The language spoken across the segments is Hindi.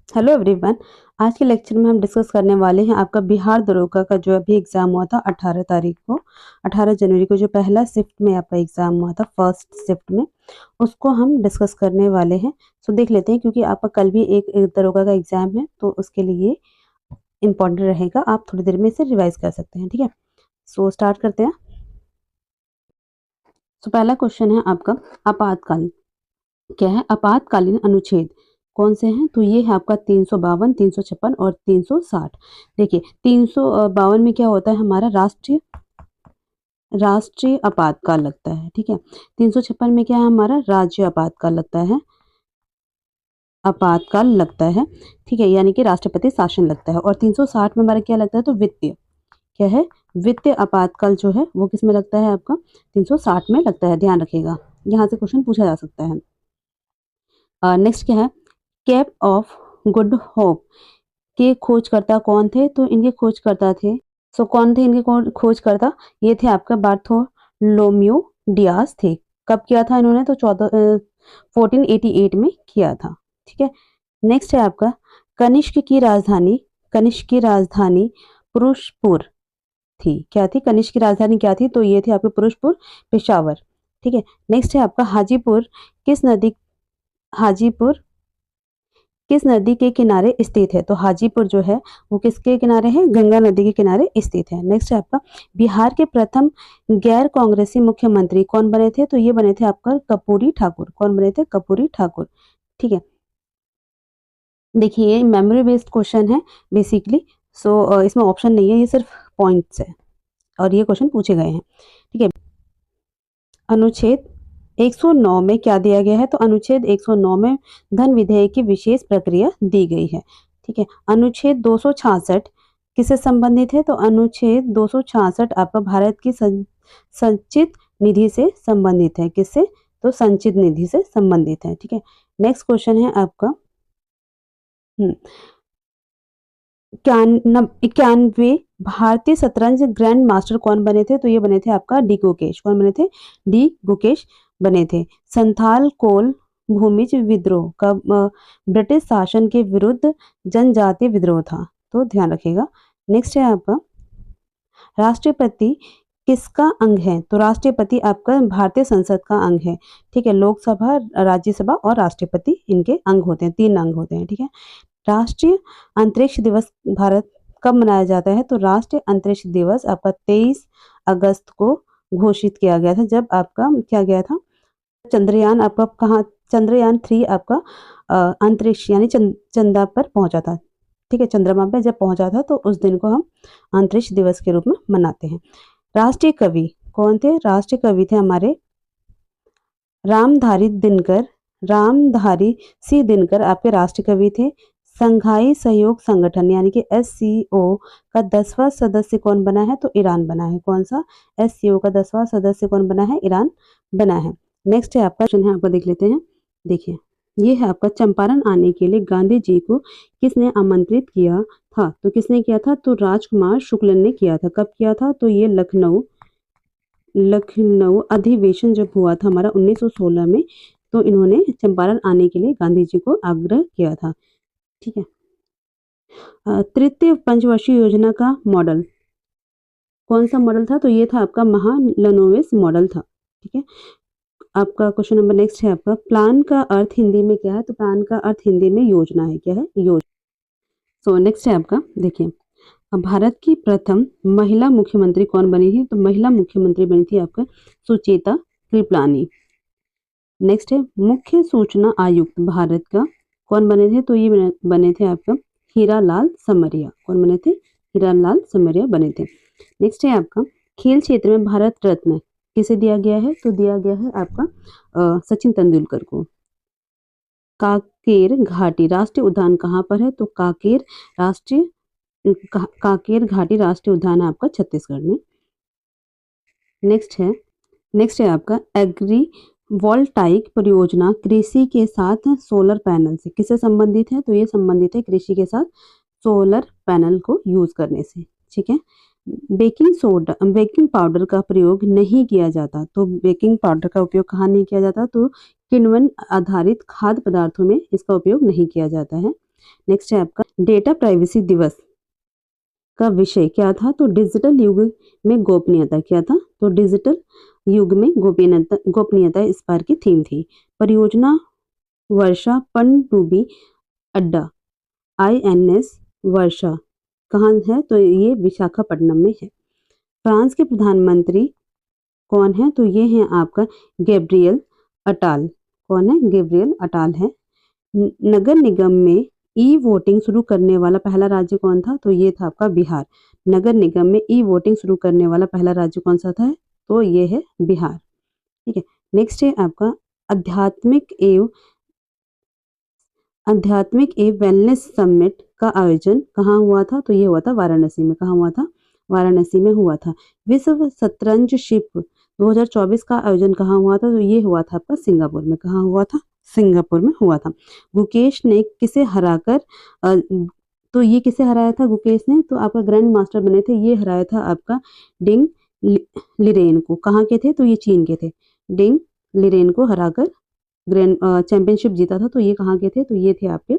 Hello everyone. आज के लेक्चर में हम डिस्कस करने वाले हैं आपका बिहार दरोगा का जो अभी एग्ज़ाम हुआ था 18 तारीख को, 18 जनवरी को जो पहला शिफ्ट में आपका एग्ज़ाम हुआ था, फर्स्ट शिफ्ट में, उसको हम डिस्कस करने वाले हैं। सो देख लेते हैं, क्योंकि आपका कल भी एक दरोगा का एग्ज़ाम है, तो उसके लिए इम्पोर्टेंट रहेगा। आप थोड़ी देर में इसे रिवाइज कर सकते हैं, ठीक है। सो स्टार्ट करते हैं। सो पहला क्वेश्चन है आपका आपातकाल। क्या है? आपातकालीन अनुच्छेद कौन से हैं? तो ये है आपका 352, 356 और 360। देखिए 352 में क्या होता है, हमारा राष्ट्रीय आपातकाल लगता है, ठीक है। 356 में क्या है, हमारा राज्य आपातकाल लगता है, ठीक है, यानी कि राष्ट्रपति शासन लगता है। और 360 में हमारा क्या लगता है, तो वित्तीय, क्या है, वित्तीय आपातकाल जो है वो किस में लगता है, आपका 360 में लगता है। ध्यान रखिएगा, यहाँ से क्वेश्चन पूछा जा सकता है। नेक्स्ट क्या है, केप ऑफ गुड होप के खोजकर्ता कौन थे? तो इनके खोजकर्ता थे, सो कौन थे इनके खोजकर्ता? ये थे आपका बार्थोलोम्यू डियास थे। कब किया था इन्होंने? तो 1488 में किया था, ठीक है। नेक्स्ट है आपका कनिष्क की राजधानी पुरुषपुर थी। क्या थी? कनिष्क की राजधानी क्या थी? तो ये थी आपके पुरुषपुर, पेशावर, ठीक है। नेक्स्ट है आपका हाजीपुर किस नदी के किनारे स्थित है? तो हाजीपुर जो है वो किसके किनारे है? गंगा नदी के किनारे स्थित है। नेक्स्ट है आपका बिहार के प्रथम गैर कांग्रेसी मुख्यमंत्री कौन बने थे? तो ये बने थे आपका कर्पूरी ठाकुर। कौन बने थे? कर्पूरी ठाकुर, ठीक है। देखिए ये मेमोरी बेस्ड क्वेश्चन है बेसिकली, सो इसमें ऑप्शन नहीं है, ये सिर्फ पॉइंट्स है और ये क्वेश्चन पूछे गए हैं, ठीक है। अनुच्छेद 109 में क्या दिया गया है? तो अनुच्छेद 109 में धन विधेयक की विशेष प्रक्रिया दी गई है, ठीक है। अनुच्छेद 266 किससे संबंधित है? तो अनुच्छेद 266 आपका भारत की संचित निधि से संबंधित है। किससे? तो संचित निधि से संबंधित है, ठीक है। नेक्स्ट क्वेश्चन है आपका 91 भारतीय शतरंज ग्रैंड मास्टर कौन बने थे? तो ये बने थे आपका डी गुकेश। कौन बने थे? डी गुकेश बने थे। संथाल कोल भूमिज विद्रोह का ब्रिटिश शासन के विरुद्ध जनजातीय विद्रोह था, तो ध्यान रखिएगा। नेक्स्ट है आपका राष्ट्रपति किसका अंग है? तो राष्ट्रपति आपका भारतीय संसद का अंग है, ठीक है। लोकसभा, राज्यसभा और राष्ट्रपति इनके अंग होते हैं, 3 अंग होते हैं, ठीक है। राष्ट्रीय अंतरिक्ष दिवस भारत कब मनाया जाता है? तो राष्ट्रीय अंतरिक्ष दिवस आपका 23 अगस्त को घोषित किया गया था, जब आपका क्या गया था, चंद्रयान आपका कहाँ, चंद्रयान 3 आपका अंतरिक्ष यानी चंद्रमा पर पहुंचा था, ठीक है। चंद्रमा पर जब पहुंचा था तो उस दिन को हम अंतरिक्ष दिवस के रूप में मनाते हैं। राष्ट्रीय कवि कौन थे? राष्ट्रीय कवि थे हमारे रामधारी सिंह दिनकर आपके राष्ट्रीय कवि थे। संघाई सहयोग संगठन यानी कि SCO का 10वां सदस्य कौन बना है? तो ईरान बना है। कौन सा? SCO का 10वां सदस्य कौन बना है? ईरान बना है। नेक्स्ट है आपका क्वेश्चन है, आपका देख लेते हैं। देखिए ये है आपका चंपारण आने के लिए गांधी जी को किसने आमंत्रित किया था? तो किसने किया था? तो राजकुमार शुक्ल ने किया था। कब किया था? तो ये लखनऊ अधिवेशन जब हुआ था हमारा 1916 में, तो इन्होंने चंपारण आने के लिए गांधी जी को आग्रह किया था, ठीक है। तृतीय पंचवर्षीय योजना का मॉडल कौन सा मॉडल था? तो ये था आपका महालनोबिस मॉडल था, ठीक है। आपका क्वेश्चन नंबर नेक्स्ट है आपका प्लान का अर्थ हिंदी में क्या है? तो प्लान का अर्थ हिंदी में योजना है। क्या है? योजना। सो नेक्स्ट है आपका, देखिए भारत की प्रथम महिला मुख्यमंत्री कौन बनी थी? तो महिला मुख्यमंत्री बनी थी आपका सुचेता कृपलानी। नेक्स्ट है मुख्य सूचना आयुक्त भारत का कौन बने थे? तो ये बने थे आपका हीरालाल समरिया। कौन बने थे? हीरालाल समरिया बने थे। नेक्स्ट है आपका खेल क्षेत्र में भारत रत्न किसे दिया गया है? तो दिया गया है आपका सचिन तेंदुलकर को। काकेर घाटी राष्ट्रीय उद्यान कहाँ पर है? तो काकेर घाटी राष्ट्रीय उद्यान है आपका छत्तीसगढ़ में। नेक्स्ट है आपका एग्री वोल्टाइक परियोजना कृषि के साथ सोलर पैनल से किससे संबंधित है? तो ये संबंधित है कृषि के साथ सोलर पैनल को यूज करने से, ठीक है। बेकिंग पाउडर का प्रयोग नहीं किया जाता। तो बेकिंग पाउडर का उपयोग कहाँ नहीं किया जाता? तो किण्वन आधारित खाद्य पदार्थों में इसका उपयोग नहीं किया जाता है। नेक्स्ट है आपका डेटा प्राइवेसी दिवस का विषय क्या था, तो डिजिटल युग में गोपनीयता। क्या था, तो डिजिटल युग में गोपनीयता इस बार की थीम थी। परियोजना वर्षा पनडुब्बी अड्डा INS वर्षा कहाँ है, तो ये विशाखापट्टनम में है। फ्रांस के प्रधानमंत्री कौन है, तो ये है आपका गैब्रियल अटाल। कौन है, गैब्रियल अटाल है। नगर निगम में ई वोटिंग शुरू करने वाला पहला राज्य कौन था, तो ये था आपका बिहार। नगर निगम में ई वोटिंग शुरू करने वाला पहला राज्य कौन सा था, तो ये है बिहार। ठीक है, नेक्स्ट है आपका आध्यात्मिक एवं वेलनेस समिट का आयोजन कहाँ हुआ था, तो ये हुआ था वाराणसी में। कहाँ हुआ था, वाराणसी में हुआ था। विश्व शतरंजशिप 2024 का आयोजन कहाँ हुआ था, तो ये हुआ था आपका सिंगापुर में। कहाँ हुआ था, सिंगापुर में हुआ था। गुकेश ने किसे हराकर तो ये किसे हराया था गुकेश ने, तो आपका ग्रैंड मास्टर बने थे, ये हराया था आपका डिंग लिरेन को। कहाँ के थे, तो ये चीन के थे। डिंग लिरेन को हराकर ग्रैंड चैंपियनशिप जीता था, तो ये कहाँ के थे, तो ये थे आपके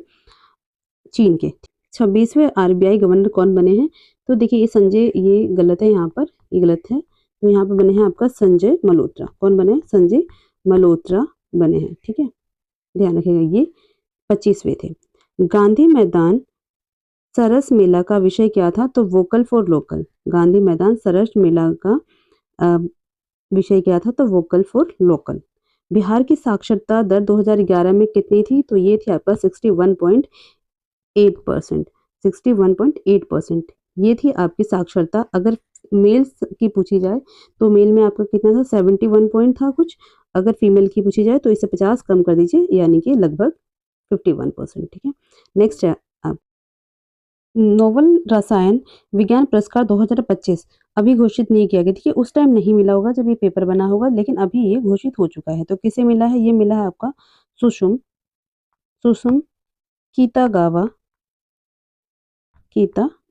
चीन के। 26वें RBI गवर्नर कौन बने हैं, तो देखिए ये संजय, ये गलत है, यहाँ पर ये गलत है, तो यहाँ पर बने हैं आपका संजय मल्होत्रा। कौन बने हैं, संजय मल्होत्रा बने हैं। ठीक है, ध्यान रखिएगा, ये 25वें थे। गांधी मैदान सरस मेला का विषय क्या था, तो वोकल फॉर लोकल। गांधी मैदान सरस मेला का विषय क्या था, तो वोकल फॉर लोकल। बिहार की साक्षरता दर 2011 में कितनी थी, तो ये थी आपका 61.8%। 61.8% ये थी आपकी साक्षरता। अगर मेल्स की पूछी जाए तो मेल में आपका कितना था, 71 पॉइंट था कुछ। अगर फीमेल की पूछी जाए तो इसे 50 कम कर दीजिए, यानी कि लगभग 51%। ठीक है, नेक्स्ट है आप नोबेल रसायन विज्ञान पुरस्कार 2025 अभी घोषित नहीं किया गया। देखिए उस टाइम नहीं मिला होगा जब ये पेपर बना होगा, लेकिन अभी ये घोषित हो चुका है। तो किसे मिला है, ये मिला है आपका सुसुम कीता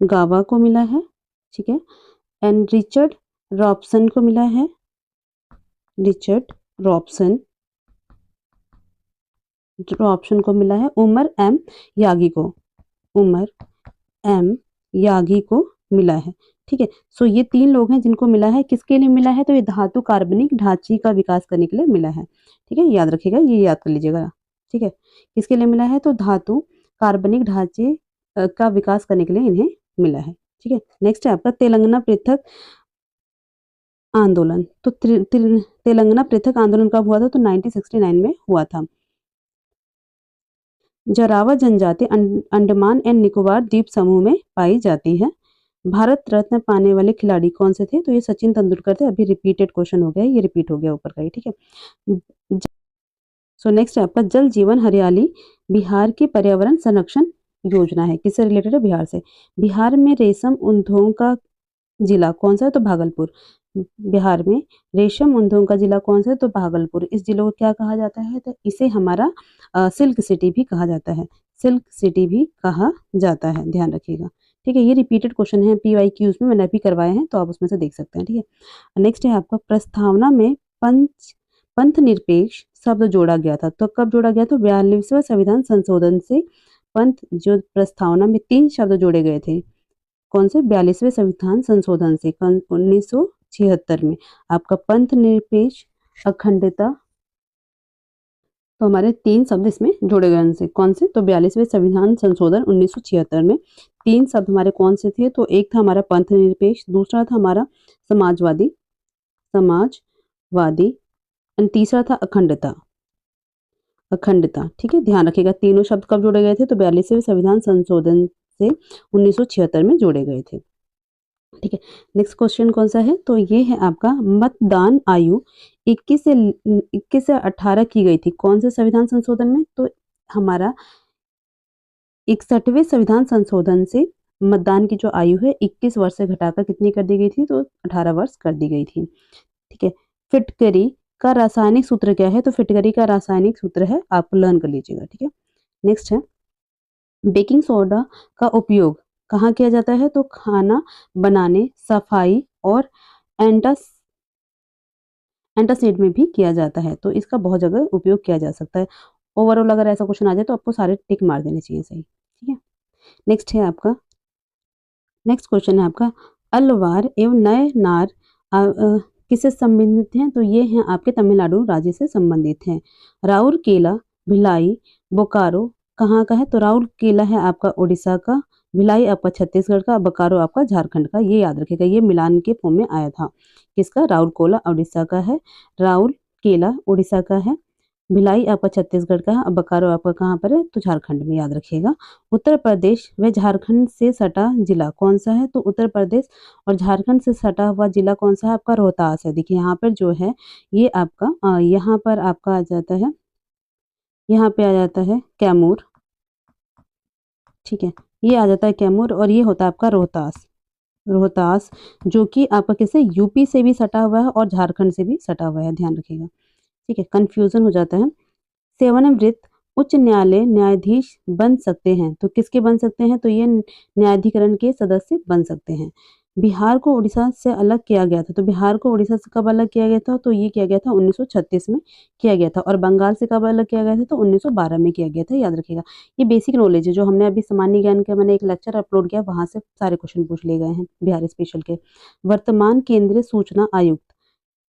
गावा को मिला है। ठीक है, एंड रिचर्ड रॉबसन को मिला है। रिचर्ड रॉबसन को मिला है। उमर एम यागी को मिला है। ठीक है, सो ये 3 लोग हैं जिनको मिला है। किसके लिए मिला है, तो ये धातु कार्बनिक ढांचे का विकास करने के लिए मिला है। ठीक है, याद रखिएगा, ये याद कर लीजिएगा। ठीक है, किसके लिए मिला है, तो धातु कार्बनिक ढांचे का विकास करने के लिए इन्हें मिला है। ठीक है, नेक्स्ट है आपका तेलंगाना पृथक आंदोलन। तो तेलंगाना पृथक आंदोलन कब हुआ था, तो 1969 में हुआ था। जरावा जनजाति अंडमान एंड निकोबार द्वीप समूह में पाई जाती है। भारत रत्न पाने वाले खिलाड़ी कौन से थे, तो ये सचिन तेंदुलकर थे। अभी रिपीटेड क्वेश्चन हो गया, ये रिपीट हो गया ऊपर का ही। ठीक है, सो नेक्स्ट है आपका जल जीवन हरियाली बिहार की पर्यावरण संरक्षण योजना है। किससे रिलेटेड है, बिहार से। बिहार में रेशम उद्योग का जिला कौन सा है, तो भागलपुर। बिहार में रेशम उद्योग का जिला कौन सा है, तो भागलपुर। इस जिले को क्या कहा जाता है, तो इसे हमारा सिल्क सिटी भी कहा जाता है। सिल्क सिटी भी कहा जाता है, ध्यान रखिएगा। ठीक है, ये रिपीटेड क्वेश्चन है PYQs में, मैंने भी करवाए हैं, तो आप उसमें से देख सकते हैं। ठीक है, नेक्स्ट है आपका प्रस्तावना में पंथ निरपेक्ष शब्द जोड़ा गया था। तो कब जोड़ा गया, तो 42वें संविधान संशोधन से पंथ जो प्रस्तावना में 3 शब्द जोड़े गए थे। कौन से, 42वें संविधान संशोधन से 1976 में। आपका पंथ निरपेक्ष, अखंडता, तो हमारे 3 शब्द इसमें जोड़े गए उनसे। कौन से, तो 42वें संविधान संशोधन 1976 में 3 शब्द हमारे कौन से थे, तो एक था हमारा पंथ निरपेक्ष, दूसरा था हमारा समाजवादी और तीसरा था अखंडता। ठीक है, ध्यान रखिएगा, तीनों शब्द कब जोड़े गए थे, तो 42वें संविधान संशोधन से 1976 में जोड़े गए थे। ठीक है, नेक्स्ट क्वेश्चन कौन सा है, तो ये है आपका मतदान आयु 21 से 18 की गई थी। कौन से संविधान संशोधन में, तो हमारा 61वें संविधान संशोधन से मतदान की जो आयु है 21 वर्ष से घटाकर कितनी कर दी गई थी, तो 18 वर्ष कर दी गई थी। ठीक है, फिटकरी का रासायनिक सूत्र क्या है, तो फिटकरी का रासायनिक सूत्र है, आप लर्न कर लीजिएगा। ठीक है, नेक्स्ट है बेकिंग सोडा का उपयोग कहाँ किया जाता है, तो खाना बनाने, सफाई और एंटासिड में भी किया जाता है। तो इसका बहुत जगह उपयोग किया जा सकता है। ओवरऑल अगर ऐसा क्वेश्चन आ जाए तो आपको सारे टिक मार देने चाहिए, सही। नेक्स्ट है आपका, नेक्स्ट क्वेश्चन है आपका, अलवार एवं नय नार किससे संबंधित हैं? तो ये हैं आपके तमिलनाडु राज्य से संबंधित हैं। राउरकेला, भिलाई, बोकारो कहाँ का है? तो राउरकेला है आपका उड़ीसा का, भिलाई आपका छत्तीसगढ़ का, बोकारो आपका झारखंड का। ये याद रखिएगा, ये मिलान के फॉर्म में आया था। किसका? राउरकेला उड़ीसा का है, राउरकेला उड़ीसा का है, भिलाई आपका छत्तीसगढ़ का है, और बोकारो आपका कहाँ पर है? तो झारखंड में, याद रखिएगा। उत्तर प्रदेश व झारखंड से सटा जिला कौन सा है? तो उत्तर प्रदेश और झारखंड से सटा हुआ जिला कौन सा है? आपका रोहतास है। देखिए यहाँ पर जो है ये आपका यहाँ पर आपका आ जाता है, यहाँ पे आ जाता है कैमूर, ठीक है, ये आ जाता है कैमूर, और ये होता है आपका रोहतास। रोहतास जो कि आपका किसे? यूपी से भी सटा हुआ है और झारखंड से भी सटा हुआ है, ध्यान रखिएगा, ठीक है, कंफ्यूजन हो जाता है। सेवानिवृत्त उच्च न्यायालय न्यायाधीश बन सकते हैं, तो किसके बन सकते हैं? तो ये न्यायाधिकरण के सदस्य बन सकते हैं। बिहार को उड़ीसा से अलग किया गया था, तो बिहार को उड़ीसा से कब अलग किया गया था? तो ये किया गया था 1936 में किया गया था, और बंगाल से कब अलग किया गया था? तो 1912 में किया गया था, याद रखिएगा। ये बेसिक नॉलेज है जो हमने अभी सामान्य ज्ञान का मैंने एक लेक्चर अपलोड किया, वहां से सारे क्वेश्चन पूछ लिए गए हैं बिहार स्पेशल के। वर्तमान केंद्रीय सूचना आयुक्त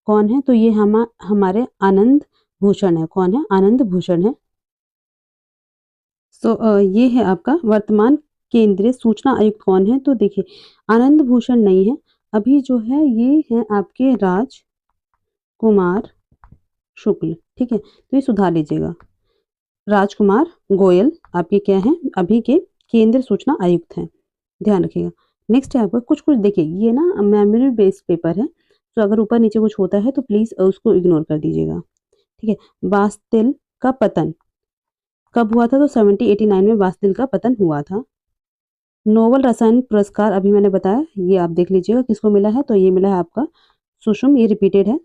कौन है? तो ये हमारे आनंद भूषण है। कौन है? आनंद भूषण है। ये है आपका वर्तमान केंद्रीय सूचना आयुक्त कौन है? तो देखिए आनंद भूषण नहीं है, अभी जो है ये है आपके राज कुमार शुक्ल, ठीक है, तो ये सुधार लीजिएगा। राजकुमार गोयल आपके क्या हैं? अभी के केंद्रीय सूचना आयुक्त हैं, ध्यान रखिएगा। नेक्स्ट है आपका कुछ कुछ, देखिए ये ना मेमोरी बेस्ड पेपर है, तो अगर ऊपर नीचे कुछ होता है तो प्लीज उसको इग्नोर कर दीजिएगा, ठीक है। बास्तिल का पतन कब हुआ था? तो 1789 में बास्तिल का पतन हुआ था। नोबेल रसायन पुरस्कार अभी मैंने बताया, ये आप देख लीजिएगा किसको मिला है, तो ये मिला है आपका सुषुम, ये रिपीटेड है।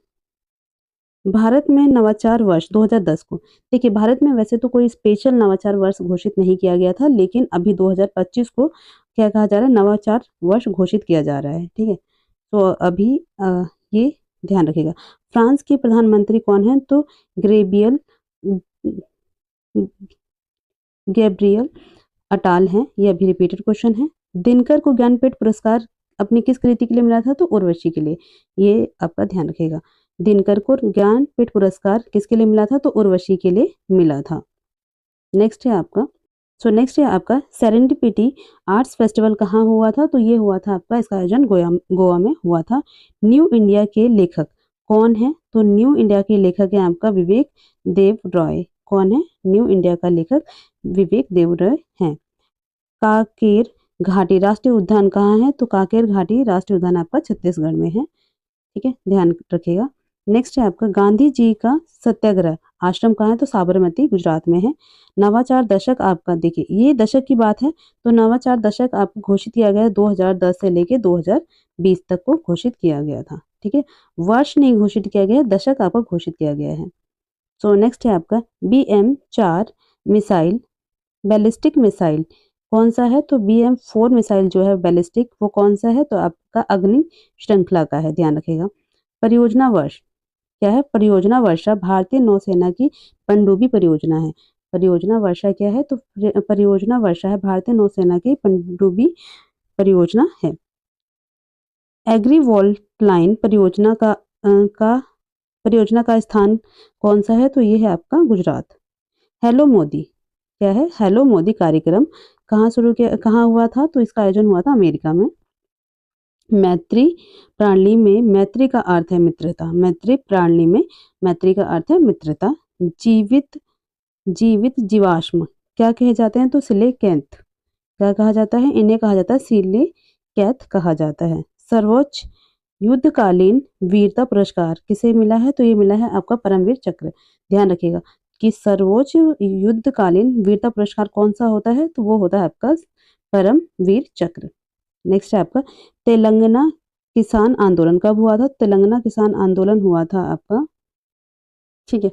भारत में नवाचार वर्ष 2010 को, देखिए भारत में वैसे तो कोई स्पेशल नवाचार वर्ष घोषित नहीं किया गया था, लेकिन अभी 2025 को क्या कहा जा रहा है? नवाचार वर्ष घोषित किया जा रहा है, ठीक है। तो अभी ये ध्यान रखिएगा। फ्रांस के प्रधानमंत्री कौन है? तो ग्रेबियल गैब्रियल अटाल हैं, ये अभी रिपीटेड क्वेश्चन है। दिनकर को ज्ञानपीठ पुरस्कार अपनी किस कृति के लिए मिला था? तो उर्वशी के लिए, ये आपका ध्यान रखिएगा। दिनकर को ज्ञानपीठ पुरस्कार किसके लिए मिला था? तो उर्वशी के लिए मिला था। नेक्स्ट है आपका, नेक्स्ट है आपका सेरेंडिपिटी आर्ट्स फेस्टिवल कहाँ हुआ था? तो ये हुआ था आपका, इसका आयोजन गोवा में हुआ था। न्यू इंडिया के लेखक कौन है? तो न्यू इंडिया के लेखक है आपका विवेक देव रॉय। कौन है? न्यू इंडिया का लेखक विवेक देव रॉय है। काकेर घाटी राष्ट्रीय उद्यान कहाँ है? तो काकेर घाटी राष्ट्रीय उद्यान आपका छत्तीसगढ़ में है, ठीक है, ध्यान रखिएगा। नेक्स्ट है आपका गांधी जी का सत्याग्रह आश्रम कहाँ है? तो साबरमती गुजरात में है। नवाचार दशक आपका, देखिए ये दशक की बात है, तो नवाचार दशक आपको घोषित किया गया 2010 से लेके 2020 तक को घोषित किया गया था, ठीक है, वर्ष नहीं घोषित किया गया, दशक आपको घोषित किया गया है। नेक्स्ट है आपका BM-4 मिसाइल, बैलिस्टिक मिसाइल कौन सा है? तो BM-4 मिसाइल जो है बैलिस्टिक, वो कौन सा है? तो आपका अग्नि श्रृंखला का है, ध्यान रखिएगा। परियोजना वर्ष क्या है? परियोजना वर्षा भारतीय नौसेना की पनडुब्बी परियोजना है। परियोजना वर्षा क्या है? तो परियोजना वर्षा है भारतीय नौसेना की पनडुब्बी परियोजना है। एग्रीवोल्ट लाइन परियोजना का स्थान कौन सा है? तो ये है आपका गुजरात। हेलो मोदी क्या है? हेलो मोदी कार्यक्रम कहाँ हुआ था? तो इसका आयोजन हुआ था अमेरिका में। मैत्री प्रणाली में मैत्री का अर्थ है मित्रता, मैत्री प्रणाली में मैत्री का अर्थ है मित्रता। जीवित जीवाश्म क्या कहे जाते हैं? तो सिलिकैंथ क्या कहा जाता है? इन्हें कहा जाता है सिलिकैंथ कहा जाता है। सर्वोच्च युद्धकालीन वीरता पुरस्कार किसे मिला है? तो ये मिला है आपका परमवीर चक्र। ध्यान रखिएगा कि सर्वोच्च युद्धकालीन वीरता पुरस्कार कौन सा होता है? तो वो होता है आपका परमवीर चक्र। नेक्स्ट है आपका तेलंगाना किसान आंदोलन कब हुआ था? तेलंगाना किसान आंदोलन हुआ था आपका, ठीक है।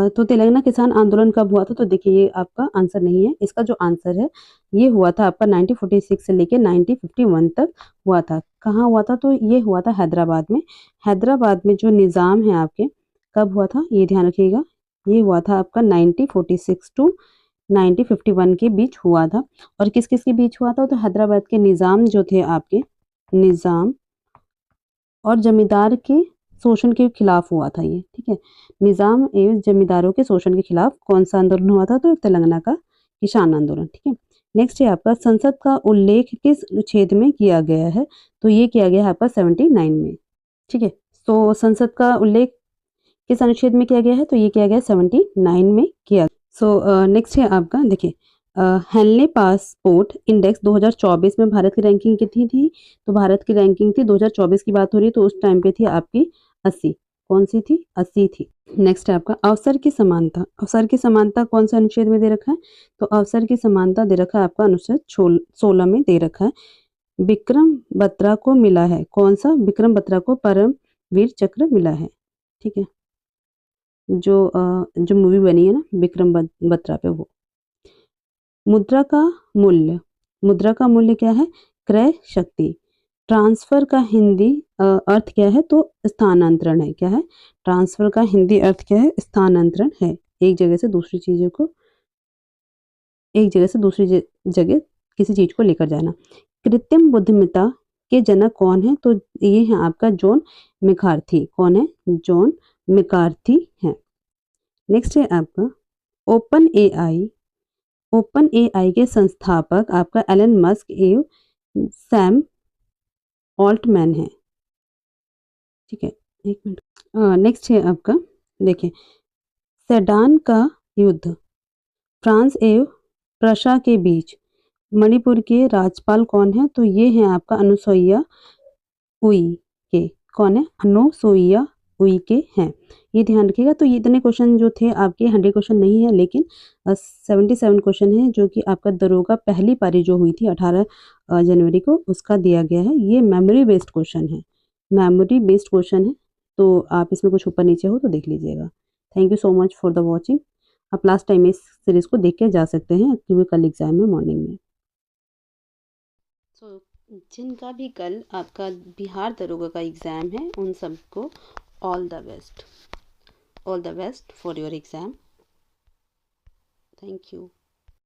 तो तेलंगाना किसान आंदोलन कब हुआ था? तो देखिए ये आपका आंसर नहीं है, इसका जो आंसर है ये हुआ था आपका 1946 से लेके 1951 तक हुआ था। कहाँ हुआ था? तो ये हुआ था हैदराबाद में। हैदराबाद में जो निज़ाम है आपके, कब हुआ था ये ध्यान रखिएगा, ये हुआ था आपका 1946 टू 1951 के बीच हुआ था। और किस किस के बीच हुआ था? तो हैदराबाद के निज़ाम जो थे आपके, निज़ाम और जमींदार के शोषण के खिलाफ हुआ था ये, ठीक है। निज़ाम एवं जमींदारों के शोषण के खिलाफ कौन सा आंदोलन हुआ था? तो तेलंगाना का किसान आंदोलन, ठीक है। नेक्स्ट है आपका संसद का उल्लेख किस अनुच्छेद में किया गया है? तो ये किया गया है आपका 79 में, ठीक है। तो संसद का उल्लेख किस अनुच्छेद में किया गया है? तो ये किया गया है 79 में किया। सो नेक्स्ट है आपका, देखिए हेनले पासपोर्ट इंडेक्स 2024 में भारत की रैंकिंग कितनी थी? तो भारत की रैंकिंग थी, 2024 की बात हो रही है तो उस टाइम पे थी आपकी 80। कौन सी थी? 80 थी। नेक्स्ट है आपका अवसर की समानता। अवसर की समानता कौन से अनुच्छेद में दे रखा है? तो अवसर की समानता दे रखा है आपका अनुच्छेद 16 में दे रखा है। विक्रम बत्रा को मिला है, कौन सा? विक्रम बत्रा को परमवीर चक्र मिला है, ठीक है। जो मूवी बनी है ना विक्रम बत्रा पे, वो। मुद्रा का मूल्य, मुद्रा का मूल्य क्या है? क्रय शक्ति। ट्रांसफर का हिंदी अर्थ क्या है? तो स्थानांतरण है। क्या है? ट्रांसफर का हिंदी अर्थ क्या है? स्थानांतरण है। एक जगह से दूसरी चीजों को, एक जगह से दूसरी जगह किसी चीज को लेकर जाना। कृत्रिम बुद्धिमत्ता के जनक कौन है? तो ये है आपका जॉन मैकार्थी। कौन है? जॉन मैकार्थी है। नेक्स्ट है आपका ओपन एआई। ओपन एआई के संस्थापक आपका एलन मस्क एवं सैम ऑल्टमैन है, ठीक है। एक मिनट। नेक्स्ट है आपका, देखिए सेडान का युद्ध फ्रांस एवं प्रशा के बीच। मणिपुर के राज्यपाल कौन है? तो ये है आपका अनुसुईया उइके। कौन है? अनुसुईया उइके हैं। ये ध्यान रखिएगा। तो ये इतने क्वेश्चन जो थे आपके 100 क्वेश्चन नहीं है, लेकिन 77 क्वेश्चन है जो कि आपका दरोगा पहली पारी जो हुई थी 18 जनवरी को, उसका दिया गया है। ये मेमोरी बेस्ड क्वेश्चन है, मेमोरी बेस्ड क्वेश्चन है। तो आप इसमें कुछ ऊपर नीचे हो तो देख लीजिएगा। Thank you so much for the watching. आप लास्ट टाइम इस सीरीज को देख के जा सकते हैं क्योंकि कल एग्जाम है मॉर्निंग में। सो जिनका भी कल आपका बिहार दरोगा का एग्ज़ाम है उन सबको all the best, all the best for your exam. Thank you.